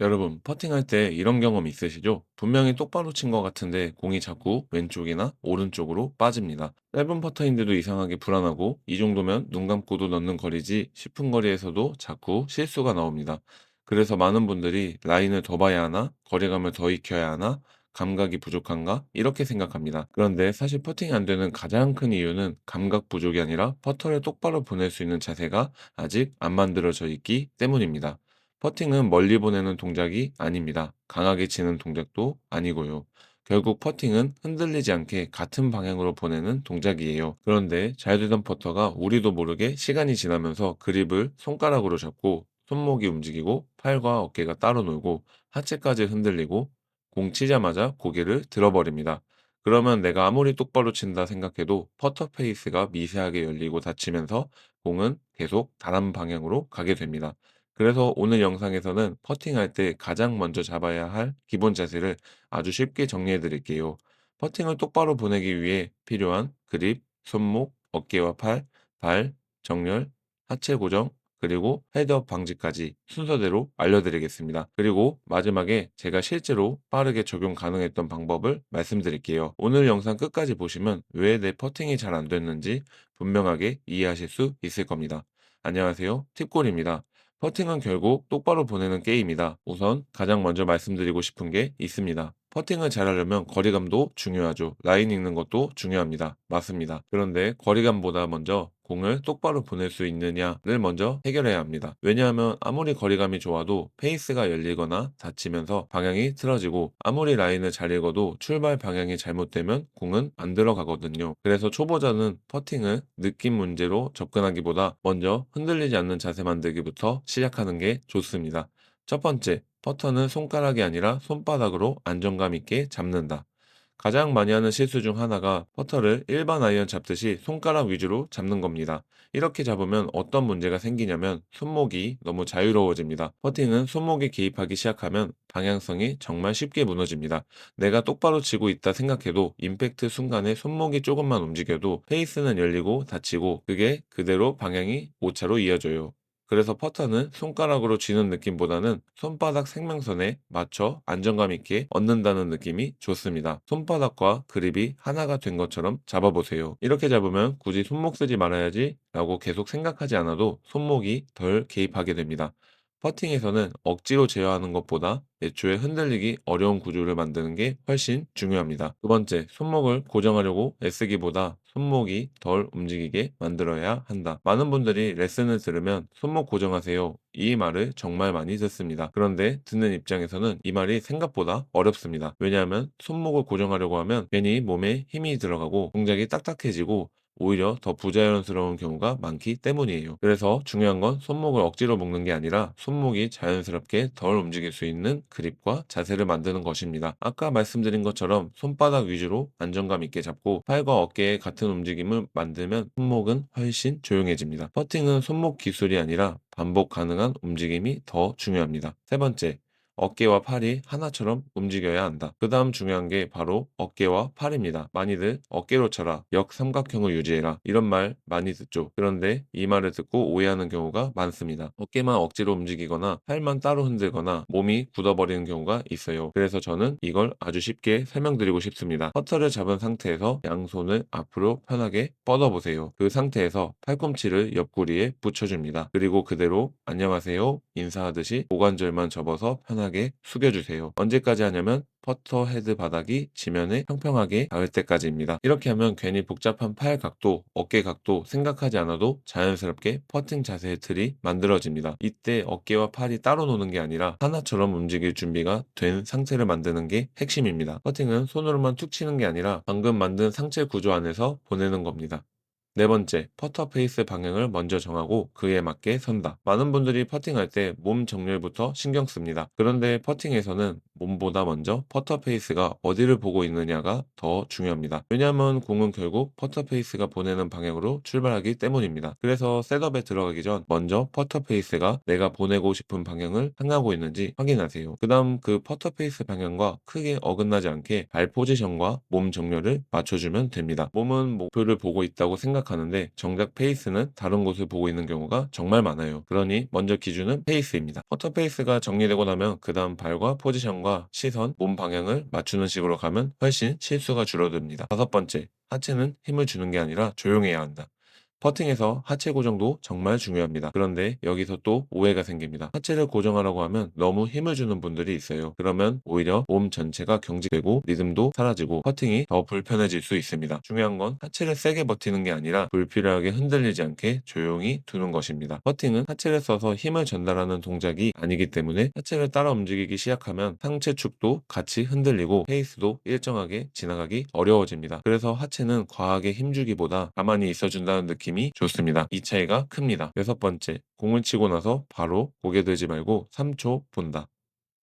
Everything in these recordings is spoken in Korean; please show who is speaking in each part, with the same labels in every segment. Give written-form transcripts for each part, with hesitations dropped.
Speaker 1: 여러분, 퍼팅할 때 이런 경험 있으시죠? 분명히 똑바로 친 것 같은데 공이 자꾸 왼쪽이나 오른쪽으로 빠집니다. 짧은 퍼터인데도 이상하게 불안하고 이 정도면 눈 감고도 넣는 거리지 싶은 거리에서도 자꾸 실수가 나옵니다. 그래서 많은 분들이 라인을 더 봐야 하나? 거리감을 더 익혀야 하나? 감각이 부족한가? 이렇게 생각합니다. 그런데 사실 퍼팅이 안 되는 가장 큰 이유는 감각 부족이 아니라 퍼터를 똑바로 보낼 수 있는 자세가 아직 안 만들어져 있기 때문입니다. 퍼팅은 멀리 보내는 동작이 아닙니다. 강하게 치는 동작도 아니고요. 결국 퍼팅은 흔들리지 않게 같은 방향으로 보내는 동작이에요. 그런데 잘 되던 퍼터가 우리도 모르게 시간이 지나면서 그립을 손가락으로 잡고 손목이 움직이고 팔과 어깨가 따로 놀고 하체까지 흔들리고 공 치자마자 고개를 들어버립니다. 그러면 내가 아무리 똑바로 친다 생각해도 퍼터 페이스가 미세하게 열리고 닫히면서 공은 계속 다른 방향으로 가게 됩니다. 그래서 오늘 영상에서는 퍼팅할 때 가장 먼저 잡아야 할 기본 자세를 아주 쉽게 정리해 드릴게요. 퍼팅을 똑바로 보내기 위해 필요한 그립, 손목, 어깨와 팔, 발, 정렬, 하체 고정, 그리고 헤드업 방지까지 순서대로 알려드리겠습니다. 그리고 마지막에 제가 실제로 빠르게 적용 가능했던 방법을 말씀드릴게요. 오늘 영상 끝까지 보시면 왜 내 퍼팅이 잘 안 됐는지 분명하게 이해하실 수 있을 겁니다. 안녕하세요. 팁골입니다. 퍼팅은 결국 똑바로 보내는 게임이다. 우선 가장 먼저 말씀드리고 싶은 게 있습니다. 퍼팅을 잘하려면 거리감도 중요하죠. 라인 읽는 것도 중요합니다. 맞습니다. 그런데 거리감보다 먼저 공을 똑바로 보낼 수 있느냐를 먼저 해결해야 합니다. 왜냐하면 아무리 거리감이 좋아도 페이스가 열리거나 닫히면서 방향이 틀어지고 아무리 라인을 잘 읽어도 출발 방향이 잘못되면 공은 안 들어가거든요. 그래서 초보자는 퍼팅을 느낌 문제로 접근하기보다 먼저 흔들리지 않는 자세 만들기부터 시작하는 게 좋습니다. 첫 번째, 퍼터는 손가락이 아니라 손바닥으로 안정감 있게 잡는다. 가장 많이 하는 실수 중 하나가 퍼터를 일반 아이언 잡듯이 손가락 위주로 잡는 겁니다. 이렇게 잡으면 어떤 문제가 생기냐면 손목이 너무 자유로워집니다. 퍼팅은 손목이 개입하기 시작하면 방향성이 정말 쉽게 무너집니다. 내가 똑바로 치고 있다 생각해도 임팩트 순간에 손목이 조금만 움직여도 페이스는 열리고 닫히고 그게 그대로 방향이 오차로 이어져요. 그래서 퍼터는 손가락으로 쥐는 느낌보다는 손바닥 생명선에 맞춰 안정감 있게 얻는다는 느낌이 좋습니다. 손바닥과 그립이 하나가 된 것처럼 잡아보세요. 이렇게 잡으면 굳이 손목 쓰지 말아야지 라고 계속 생각하지 않아도 손목이 덜 개입하게 됩니다. 퍼팅에서는 억지로 제어하는 것보다 애초에 흔들리기 어려운 구조를 만드는 게 훨씬 중요합니다. 두 번째, 손목을 고정하려고 애쓰기보다 손목이 덜 움직이게 만들어야 한다. 많은 분들이 레슨을 들으면 손목 고정하세요. 이 말을 정말 많이 듣습니다. 그런데 듣는 입장에서는 이 말이 생각보다 어렵습니다. 왜냐하면 손목을 고정하려고 하면 괜히 몸에 힘이 들어가고 동작이 딱딱해지고 오히려 더 부자연스러운 경우가 많기 때문이에요. 그래서 중요한 건 손목을 억지로 묶는 게 아니라 손목이 자연스럽게 덜 움직일 수 있는 그립과 자세를 만드는 것입니다. 아까 말씀드린 것처럼 손바닥 위주로 안정감 있게 잡고 팔과 어깨에 같은 움직임을 만들면 손목은 훨씬 조용해집니다. 퍼팅은 손목 기술이 아니라 반복 가능한 움직임이 더 중요합니다. 세 번째, 어깨와 팔이 하나처럼 움직여야 한다. 그 다음 중요한 게 바로 어깨와 팔입니다. 많이들 어깨로 쳐라, 역삼각형을 유지해라 이런 말 많이 듣죠. 그런데 이 말을 듣고 오해하는 경우가 많습니다. 어깨만 억지로 움직이거나 팔만 따로 흔들거나 몸이 굳어버리는 경우가 있어요. 그래서 저는 이걸 아주 쉽게 설명드리고 싶습니다. 퍼터를 잡은 상태에서 양손을 앞으로 편하게 뻗어보세요. 그 상태에서 팔꿈치를 옆구리에 붙여줍니다. 그리고 그대로 안녕하세요 인사하듯이 고관절만 접어서 편하게 숙여주세요. 언제까지 하냐면 퍼터 헤드 바닥이 지면에 평평하게 닿을 때까지입니다. 이렇게 하면 괜히 복잡한 팔 각도, 어깨 각도 생각하지 않아도 자연스럽게 퍼팅 자세의 틀이 만들어집니다. 이때 어깨와 팔이 따로 노는 게 아니라 하나처럼 움직일 준비가 된 상태를 만드는 게 핵심입니다. 퍼팅은 손으로만 툭 치는 게 아니라 방금 만든 상체 구조 안에서 보내는 겁니다. 네 번째, 퍼터 페이스 방향을 먼저 정하고 그에 맞게 선다. 많은 분들이 퍼팅할 때 몸 정렬부터 신경 씁니다. 그런데 퍼팅에서는 몸보다 먼저 퍼터 페이스가 어디를 보고 있느냐가 더 중요합니다. 왜냐하면 공은 결국 퍼터 페이스가 보내는 방향으로 출발하기 때문입니다. 그래서 셋업에 들어가기 전 먼저 퍼터 페이스가 내가 보내고 싶은 방향을 향하고 있는지 확인하세요. 그 다음 그 퍼터 페이스 방향과 크게 어긋나지 않게 발 포지션과 몸 정렬을 맞춰주면 됩니다. 몸은 목표를 보고 있다고 생각하는데 정작 페이스는 다른 곳을 보고 있는 경우가 정말 많아요. 그러니 먼저 기준은 페이스입니다. 퍼터 페이스가 정리되고 나면 그 다음 발과 포지션과 시선, 몸 방향을 맞추는 식으로 가면 훨씬 실수가 줄어듭니다. 다섯 번째, 하체는 힘을 주는 게 아니라 조용해야 한다. 퍼팅에서 하체 고정도 정말 중요합니다. 그런데 여기서 또 오해가 생깁니다. 하체를 고정하라고 하면 너무 힘을 주는 분들이 있어요. 그러면 오히려 몸 전체가 경직되고 리듬도 사라지고 퍼팅이 더 불편해질 수 있습니다. 중요한 건 하체를 세게 버티는 게 아니라 불필요하게 흔들리지 않게 조용히 두는 것입니다. 퍼팅은 하체를 써서 힘을 전달하는 동작이 아니기 때문에 하체를 따라 움직이기 시작하면 상체 축도 같이 흔들리고 페이스도 일정하게 지나가기 어려워집니다. 그래서 하체는 과하게 힘주기보다 가만히 있어준다는 느낌이 좋습니다. 이 차이가 큽니다. 여섯 번째, 공을 치고 나서 바로 고개 들지 말고 3초 본다.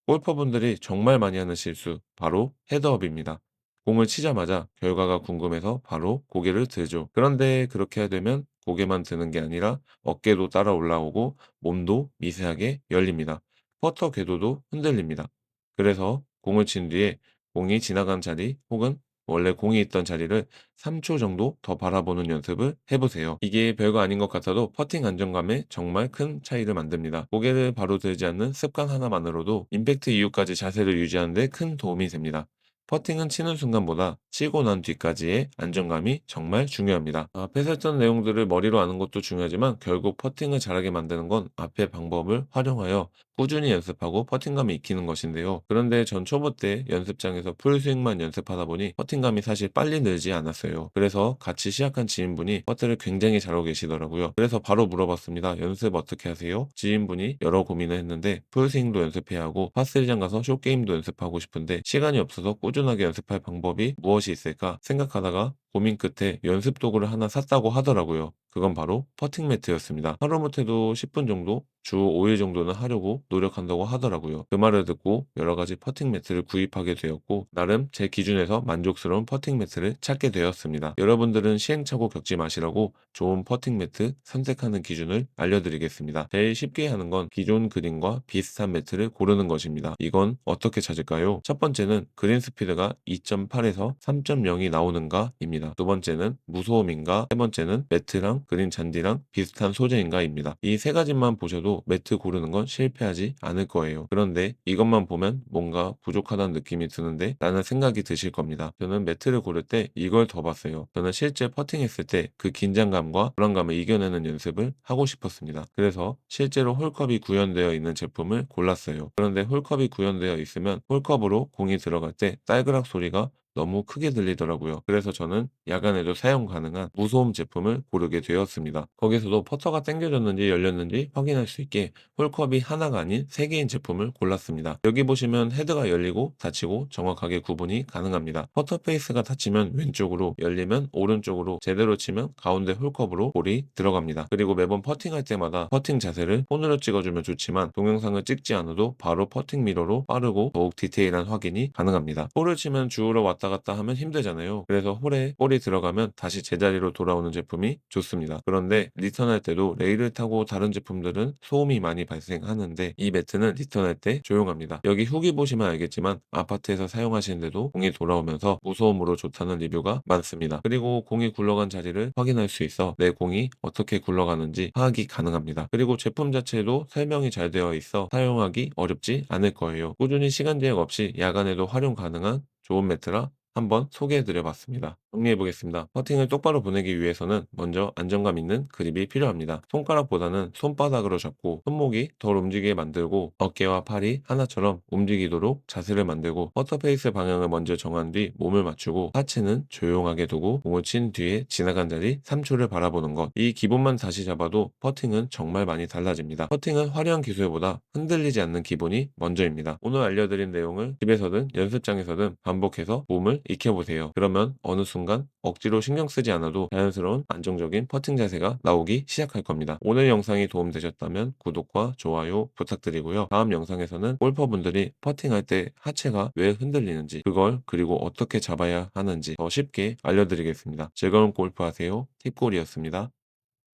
Speaker 1: 골퍼분들이 정말 많이 하는 실수, 바로 헤드업입니다. 공을 치자마자 결과가 궁금해서 바로 고개를 들죠. 그런데 그렇게 되면 고개만 드는 게 아니라 어깨도 따라 올라오고 몸도 미세하게 열립니다. 퍼터 궤도도 흔들립니다. 그래서 공을 친 뒤에 공이 지나간 자리 혹은 원래 공이 있던 자리를 3초 정도 더 바라보는 연습을 해보세요. 이게 별거 아닌 것 같아도 퍼팅 안정감에 정말 큰 차이를 만듭니다. 고개를 바로 들지 않는 습관 하나만으로도 임팩트 이후까지 자세를 유지하는 데 큰 도움이 됩니다. 퍼팅은 치는 순간보다 치고 난 뒤까지의 안정감이 정말 중요합니다. 앞에서 했던 내용들을 머리로 아는 것도 중요하지만 결국 퍼팅을 잘하게 만드는 건 앞의 방법을 활용하여 꾸준히 연습하고 퍼팅감을 익히는 것인데요. 그런데 전 초보 때 연습장에서 풀스윙만 연습하다 보니 퍼팅감이 사실 빨리 늘지 않았어요. 그래서 같이 시작한 지인분이 퍼트를 굉장히 잘하고 계시더라고요. 그래서 바로 물어봤습니다. 연습 어떻게 하세요? 지인분이 여러 고민을 했는데 풀스윙도 연습해야 하고 파3장 가서 숏게임도 연습하고 싶은데 시간이 없어서 꾸준하게 연습할 방법이 무엇이 있을까 생각하다가 고민 끝에 연습 도구를 하나 샀다고 하더라고요. 그건 바로 퍼팅 매트였습니다. 하루 못해도 10분 정도, 주 5일 정도는 하려고 노력한다고 하더라고요. 그 말을 듣고 여러 가지 퍼팅 매트를 구입하게 되었고, 나름 제 기준에서 만족스러운 퍼팅 매트를 찾게 되었습니다. 여러분들은 시행착오 겪지 마시라고 좋은 퍼팅 매트 선택하는 기준을 알려드리겠습니다. 제일 쉽게 하는 건 기존 그린과 비슷한 매트를 고르는 것입니다. 이건 어떻게 찾을까요? 첫 번째는 그린 스피드가 2.8에서 3.0이 나오는가입니다. 두 번째는 무소음인가, 세 번째는 매트랑 그린 잔디랑 비슷한 소재인가입니다. 이 세 가지만 보셔도 매트 고르는 건 실패하지 않을 거예요. 그런데 이것만 보면 뭔가 부족하다는 느낌이 드는데 라는 생각이 드실 겁니다. 저는 매트를 고를 때 이걸 더 봤어요. 저는 실제 퍼팅했을 때 그 긴장감과 불안감을 이겨내는 연습을 하고 싶었습니다. 그래서 실제로 홀컵이 구현되어 있는 제품을 골랐어요. 그런데 홀컵이 구현되어 있으면 홀컵으로 공이 들어갈 때 딸그락 소리가 너무 크게 들리더라고요. 그래서 저는 야간에도 사용 가능한 무소음 제품을 고르게 되었습니다. 거기서도 퍼터가 당겨졌는지 열렸는지 확인할 수 있게 홀컵이 하나가 아닌 3개인 제품을 골랐습니다. 여기 보시면 헤드가 열리고 닫히고 정확하게 구분이 가능합니다. 퍼터 페이스가 닫히면 왼쪽으로, 열리면 오른쪽으로, 제대로 치면 가운데 홀컵으로 볼이 들어갑니다. 그리고 매번 퍼팅할 때마다 퍼팅 자세를 폰으로 찍어주면 좋지만 동영상을 찍지 않아도 바로 퍼팅 미러로 빠르고 더욱 디테일한 확인이 가능합니다. 볼을 치면 주우러 왔다 갔다 하면 힘들잖아요. 그래서 홀에 볼이 들어가면 다시 제자리로 돌아오는 제품이 좋습니다. 그런데 리턴할 때도 레일을 타고 다른 제품들은 소음이 많이 발생하는데 이 매트는 리턴할 때 조용합니다. 여기 후기 보시면 알겠지만 아파트에서 사용하시는데도 공이 돌아오면서 무소음으로 좋다는 리뷰가 많습니다. 그리고 공이 굴러간 자리를 확인할 수 있어 내 공이 어떻게 굴러가는지 파악이 가능합니다. 그리고 제품 자체도 설명이 잘 되어 있어 사용하기 어렵지 않을 거예요. 꾸준히 시간 제약 없이 야간에도 활용 가능한 좋은 매트라 한번 소개해드려 봤습니다. 정리해보겠습니다. 퍼팅을 똑바로 보내기 위해서는 먼저 안정감 있는 그립이 필요합니다. 손가락보다는 손바닥으로 잡고 손목이 덜 움직이게 만들고 어깨와 팔이 하나처럼 움직이도록 자세를 만들고 퍼터페이스 방향을 먼저 정한 뒤 몸을 맞추고 하체는 조용하게 두고 공을 친 뒤에 지나간 자리 3초를 바라보는 것. 이 기본만 다시 잡아도 퍼팅은 정말 많이 달라집니다. 퍼팅은 화려한 기술보다 흔들리지 않는 기본이 먼저입니다. 오늘 알려드린 내용을 집에서든 연습장에서든 반복해서 몸을 익혀보세요. 그러면 어느 순간 순간 억지로 신경 쓰지 않아도 자연스러운 안정적인 퍼팅 자세가 나오기 시작할 겁니다. 오늘 영상이 도움되셨다면 구독과 좋아요 부탁드리고요. 다음 영상에서는 골퍼분들이 퍼팅할 때 하체가 왜 흔들리는지, 그리고 어떻게 잡아야 하는지 더 쉽게 알려드리겠습니다. 즐거운 골프 하세요. 팁골이었습니다.